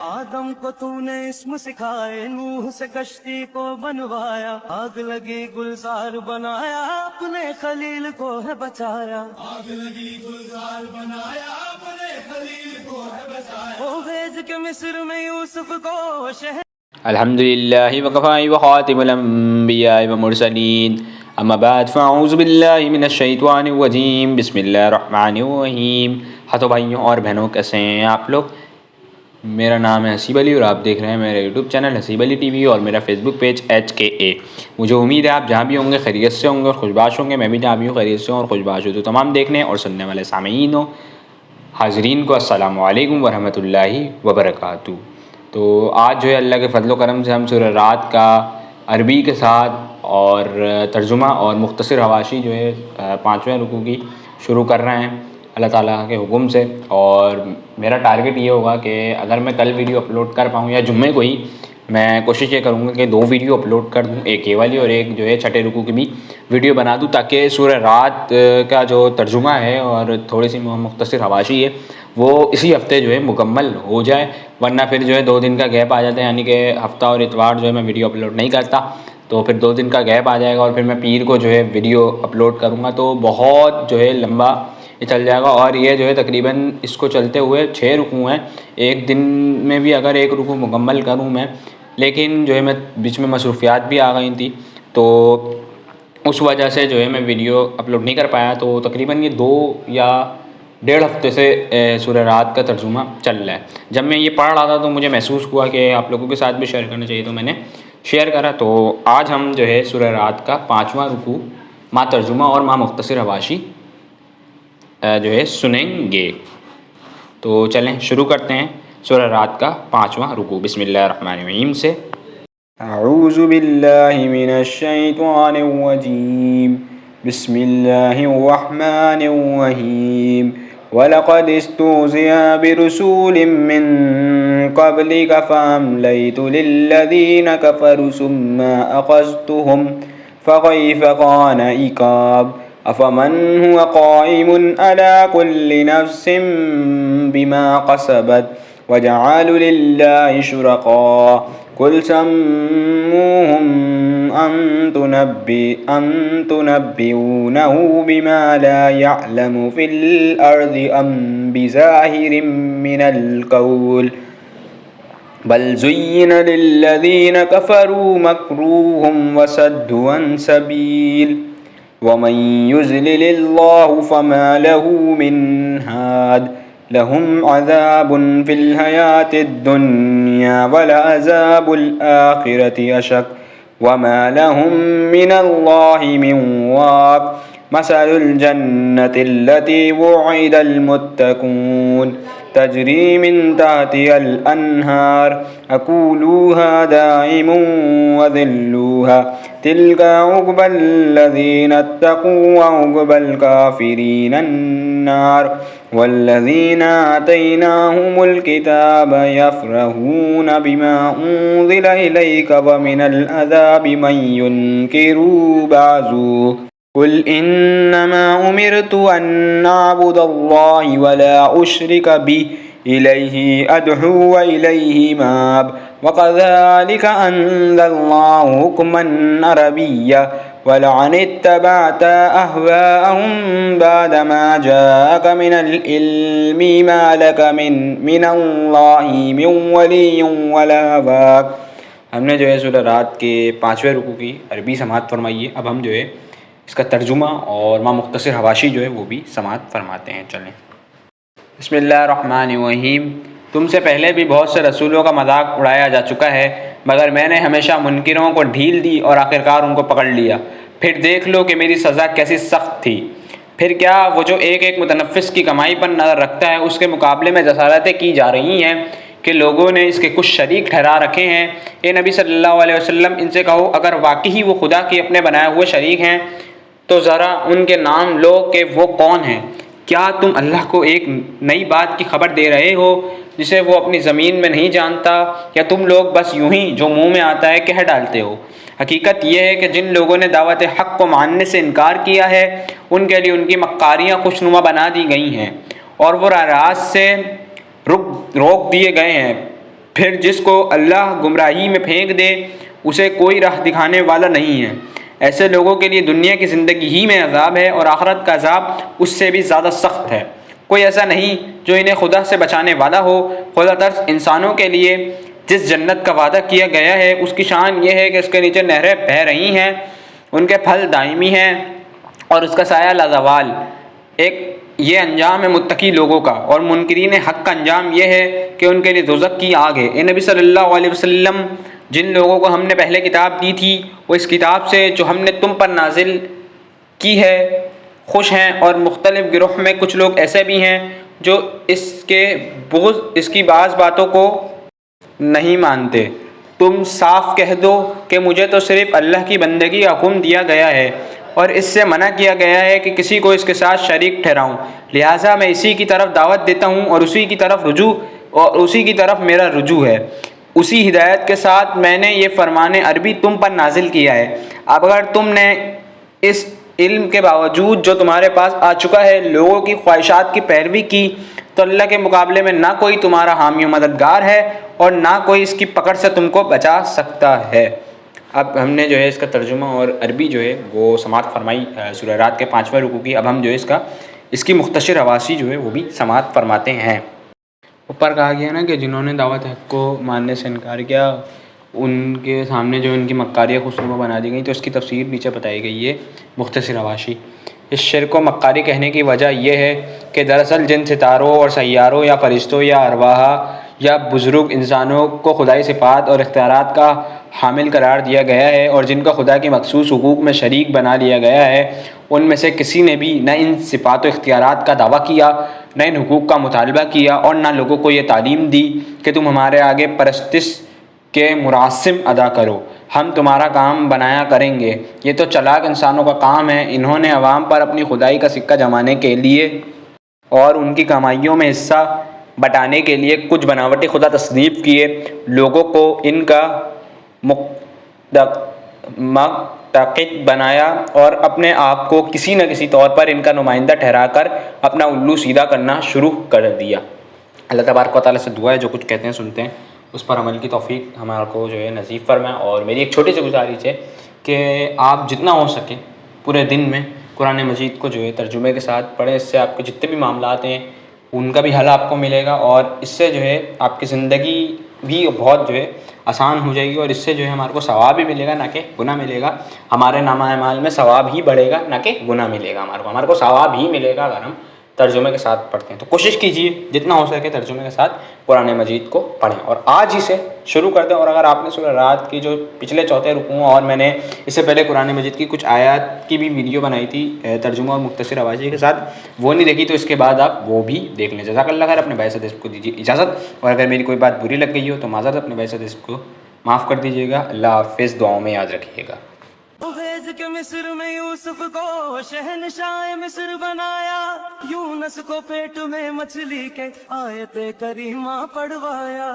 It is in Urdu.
آدم کو تو نے اسم سکھائے، نوح سے کشتی کو بنوایا، آگ لگی گلزار بنایا، اپنے خلیل کو ہے بچایا، آگ لگی گلزار بنایا، اپنے خلیل کو ہے بچایا، وہ بھیج کے مصر میں یوسف کو شہر الحمد لله وكفى وخاتم الأنبياء والمرسلين أما بعد فأعوذ بالله من الشیطان الرجیم بسم اللہ الرحمن الرحیم۔ ہاتھوں بھائیوں اور بہنوں، کیسے ہیں آپ لوگ؟ میرا نام ہے حسیب علی اور آپ دیکھ رہے ہیں میرا یوٹیوب چینل حسیب علی ٹی وی اور میرا فیس بک پیج HKA۔ مجھے امید ہے آپ جہاں بھی ہوں گے خیریت سے ہوں گے اور خوشباش ہوں گے۔ میں بھی جہاں بھی ہوں خیریت سے ہوں اور خوشباش ہوں۔ تو تمام دیکھنے اور سننے والے سامعین و حاضرین کو السلام علیکم ورحمۃ اللہ وبرکاتہ۔ تو آج جو ہے اللہ کے فضل و کرم سے ہم سورہ رات کا عربی کے ساتھ اور ترجمہ اور مختصر حواشی جو ہے 5ویں رکوع کی شروع کر رہے ہیں اللہ تعالیٰ کے حکم سے۔ اور میرا ٹارگٹ یہ ہوگا کہ اگر میں کل ویڈیو اپلوڈ کر پاؤں یا جمعے کو ہی، میں کوشش یہ کروں گا کہ 2 ویڈیو اپلوڈ کر دوں، ایک یہ والی اور ایک جو ہے 6 رکوع کی بھی ویڈیو بنا دوں، تاکہ سورہ رات کا جو ترجمہ ہے اور تھوڑی سی مختصر حواشی ہے وہ اسی ہفتے جو ہے مکمل ہو جائے، ورنہ پھر جو ہے 2 دن کا گیپ آ جاتا ہے، یعنی کہ ہفتہ اور اتوار جو ہے میں ویڈیو اپلوڈ نہیں کرتا، تو پھر 2 دن کا گیپ آ جائے گا اور پھر میں پیر کو جو ہے ویڈیو اپلوڈ کروں گا تو بہت جو ہے لمبا چل جائے گا۔ اور یہ جو ہے تقریباً اس کو چلتے ہوئے 6 رکوع ہیں، ایک دن میں بھی اگر 1 رکوع مکمل کروں میں، لیکن جو ہے میں بیچ میں مصروفیات بھی آ گئی تھیں تو اس وجہ سے جو ہے میں ویڈیو اپلوڈ نہیں کر پایا۔ تو تقریباً یہ 2 یا 1.5 ہفتے سے سورہ رات کا ترجمہ چل رہا ہے۔ جب میں یہ پڑھ رہا تھا تو مجھے محسوس ہوا کہ آپ لوگوں کے ساتھ بھی شیئر کرنا چاہیے، تو میں نے شیئر کرا۔ تو آج ہم جو ہے سورہ رات کا 5واں رکوع مع ترجمہ اور مع مختصر حواشی جو ہے سنیں گے۔ تو چلیں شروع کرتے ہیں سورہ رات کا 5واں رکوع بسم اللہ الرحمن الرحیم سے۔ اعوذ باللہ من الشیطان الرجیم بسم اللہ الرحمن الرحیم۔ وَلَقَدِ اسْتُهْزِئَ بِرُسُولٍ مِّن قَبْلِكَ فَأَمْلَيْتُ لِلَّذِينَ كَفَرُوا ثُمَّ أَخَذْتُهُمْ فَكَيْفَ كَانَ عِقَابِ۔ أَفَمَنْ هُوَ قَائِمٌ عَلَى كُلِّ نَفْسٍ بِمَا كَسَبَتْ وَجَعَلُوا لِلَّهِ شُرَكَاءَ قُلْ سَمُّوهُمْ أَمْ تُنَبِّئُونَهُ بِمَا لَا يَعْلَمُ فِي الْأَرْضِ أَمْ بِظَاهِرٍ مِّنَ الْقَوْلِ بَلْ زُيِّنَ لِلَّذِينَ كَفَرُوا مَكْرُهُمْ وَصَدُّوا عَنْ سَبِيلِهِ وَمَن يُضْلِلِ اللَّهُ فَمَا لَهُ مِنْ هَادٍ لَهُمْ عَذَابٌ فِي الْحَيَاةِ الدُّنْيَا وَلَعَذَابُ الْآخِرَةِ أَشَقُّ وَمَا لَهُم مِّنَ اللَّهِ مِنْ وَاقٍ مَثَلُ الْجَنَّةِ الَّتِي وُعِدَ الْمُتَّقُونَ تَجْرِي مِن تَحْتِهَا الْأَنْهَارُ أُكُلُهَا دَائِمٌ وَظِلُّهَا تِلْكَ عُقْبَى الَّذِينَ اتَّقَوْا وَعُقْبَى الْكَافِرِينَ النَّارُ وَالَّذِينَ آتَيْنَاهُمُ الْكِتَابَ يَفْرَحُونَ بِمَا أُنزِلَ إِلَيْكَ وَمِنَ الْعَذَابِ مَن يُنكِرُ بَعْضَهُ قُلْ إِنَّمَا أُمِرْتُ أَنْ أَعْبُدَ اللَّهَ وَلَا أُشْرِكَ بِهِ إِلَيْهِ أَدْعُو وَإِلَيْهِ مَآبِ وَكَذَلِكَ أَنزَلَ اللَّهُ حُكْمًا عَرَبِيًّا وَلَئِنِ اتَّبَعْتَ أَهْوَاءَهُم بَعْدَمَا جَاءَكَ مِنَ الْعِلْمِ مَا لَكَ مِنَ اللَّهِ مِن وَلِيٍّ وَلَا وَاقٍ۔ ہم نے جو ہے سورہ رات کے 5ویں رکوع کی عربی سماعت فرمائی ہے، اب ہم جو ہے اس کا ترجمہ اور مع مختصر حواشی جو ہے وہ بھی سماعت فرماتے ہیں۔ چلیں بسم اللہ الرحمن الرحیم۔ تم سے پہلے بھی بہت سے رسولوں کا مذاق اڑایا جا چکا ہے، مگر میں نے ہمیشہ منکروں کو ڈھیل دی اور آخرکار ان کو پکڑ لیا۔ پھر دیکھ لو کہ میری سزا کیسی سخت تھی۔ پھر کیا وہ جو ایک متنفس کی کمائی پر نظر رکھتا ہے، اس کے مقابلے میں جسارتیں کی جا رہی ہیں کہ لوگوں نے اس کے کچھ شریک ٹھہرا رکھے ہیں۔ اے نبی صلی اللہ علیہ وسلم، ان سے کہو اگر واقعی وہ خدا کے اپنے بنائے ہوئے شریک ہیں تو ذرا ان کے نام لو کہ وہ کون ہیں۔ کیا تم اللہ کو ایک نئی بات کی خبر دے رہے ہو جسے وہ اپنی زمین میں نہیں جانتا، یا تم لوگ بس یوں ہی جو منہ میں آتا ہے کہہ ڈالتے ہو؟ حقیقت یہ ہے کہ جن لوگوں نے دعوت حق کو ماننے سے انکار کیا ہے ان کے لیے ان کی مکاریاں خوشنما بنا دی گئی ہیں اور وہ راہ راست سے روک دیے گئے ہیں۔ پھر جس کو اللہ گمراہی میں پھینک دے اسے کوئی راہ دکھانے والا نہیں ہے۔ ایسے لوگوں کے لیے دنیا کی زندگی ہی میں عذاب ہے اور آخرت کا عذاب اس سے بھی زیادہ سخت ہے۔ کوئی ایسا نہیں جو انہیں خدا سے بچانے والا ہو۔ خدا ترس انسانوں کے لیے جس جنت کا وعدہ کیا گیا ہے اس کی شان یہ ہے کہ اس کے نیچے نہریں بہہ رہی ہیں، ان کے پھل دائمی ہیں اور اس کا سایہ لازوال۔ یہ انجام ہے متقی لوگوں کا، اور منکرین حق کا انجام یہ ہے کہ ان کے لیے دوزخ کی آگ ہے۔ اے نبی صلی اللہ علیہ وسلم، جن لوگوں کو ہم نے پہلے کتاب دی تھی وہ اس کتاب سے جو ہم نے تم پر نازل کی ہے خوش ہیں، اور مختلف گروہ میں کچھ لوگ ایسے بھی ہیں جو اس کی بعض باتوں کو نہیں مانتے۔ تم صاف کہہ دو کہ مجھے تو صرف اللہ کی بندگی کا حکم دیا گیا ہے اور اس سے منع کیا گیا ہے کہ کسی کو اس کے ساتھ شریک ٹھہراؤں، لہٰذا میں اسی کی طرف دعوت دیتا ہوں اور اسی کی طرف میرا رجوع ہے۔ اسی ہدایت کے ساتھ میں نے یہ فرمان عربی تم پر نازل کیا ہے۔ اب اگر تم نے اس علم کے باوجود جو تمہارے پاس آ چکا ہے لوگوں کی خواہشات کی پیروی کی تو اللہ کے مقابلے میں نہ کوئی تمہارا حامی و مددگار ہے اور نہ کوئی اس کی پکڑ سے تم کو بچا سکتا ہے۔ اب ہم نے جو ہے اس کا ترجمہ اور عربی جو ہے وہ سماعت فرمائی سورہ رات کے 5ویں رکوع کی۔ اب ہم جو ہے اس کی مختصر حواشی جو ہے وہ بھی سماعت فرماتے ہیں۔ اوپر کہا گیا نا کہ جنہوں نے دعوت حق کو ماننے سے انکار کیا ان کے سامنے جو ان کی مکاریاں خوشنما بنا دی گئیں، تو اس کی تفسیر نیچے بتائی گئی ہے مختصر حواشی۔ اس شرک و مکاری کہنے کی وجہ یہ ہے کہ دراصل جن ستاروں اور سیاروں یا فرشتوں یا ارواح یا بزرگ انسانوں کو خدائی صفات اور اختیارات کا حامل قرار دیا گیا ہے اور جن کا خدا کے مخصوص حقوق میں شریک بنا لیا گیا ہے، ان میں سے کسی نے بھی نہ ان صفات و اختیارات کا دعویٰ کیا، نہ ان حقوق کا مطالبہ کیا اور نہ لوگوں کو یہ تعلیم دی کہ تم ہمارے آگے پرستش کے مراسم ادا کرو، ہم تمہارا کام بنایا کریں گے۔ یہ تو چلاک انسانوں کا کام ہے۔ انہوں نے عوام پر اپنی خدائی کا سکہ جمانے کے لیے اور ان کی کمائیوں میں حصہ بٹانے کے لیے کچھ بناوٹی خدا تصنیف کیے، لوگوں کو ان کا معتقد بنایا اور اپنے آپ کو کسی نہ کسی طور پر ان کا نمائندہ ٹھہرا کر اپنا الو سیدھا کرنا شروع کر دیا۔ اللہ تبارک و تعالیٰ سے دعا ہے جو کچھ کہتے ہیں سنتے ہیں اس پر عمل کی توفیق ہمارا کو جو ہے نصیب فرمائے۔ اور میری ایک چھوٹی سی گزارش ہے کہ آپ جتنا ہو سکے پورے دن میں قرآن مجید کو جو ہے ترجمے کے ساتھ پڑھیں، اس سے آپ کے جتنے بھی معاملات ہیں ان کا بھی حل آپ کو ملے گا اور اس سے جو ہے آپ کی زندگی بھی بہت جو ہے آسان ہو جائے گی، اور اس سے جو ہے ہمارے کو ثواب بھی ملے گا نہ کہ گناہ ملے گا۔ ہمارے نامہ اعمال میں ثواب ہی بڑھے گا نہ کہ گناہ ملے گا، ہمارے کو ثواب ہی ملے گا اگر ہم ترجمے کے ساتھ پڑھتے ہیں۔ تو کوشش کیجیے جتنا ہو سکے ترجمے کے ساتھ قرآن مجید کو پڑھیں اور آج ہی سے شروع کر دیں۔ اور اگر آپ نے سورہ رات کی جو پچھلے 4 رکوع اور میں نے اس سے پہلے قرآن مجید کی کچھ آیات کی بھی ویڈیو بنائی تھی ترجمہ اور مختصر حواشی کے ساتھ، وہ نہیں دیکھی تو اس کے بعد آپ وہ بھی دیکھ لیں۔ جزاک اللہ خیر۔ اپنے بھائی سے کو دیجیے اجازت، اور اگر میری کوئی بات بری لگ گئی ہو تو معذرت، اپنے بھائی سے کو معاف کر دیجیے گا۔ اللہ حافظ، دعاؤں میں یاد رکھیے گا۔ بھیج کے مصر میں یوسف کو شہنشاہ مصر بنایا، یونس کو پیٹ میں مچھلی کے آیت کریمہ پڑھوایا۔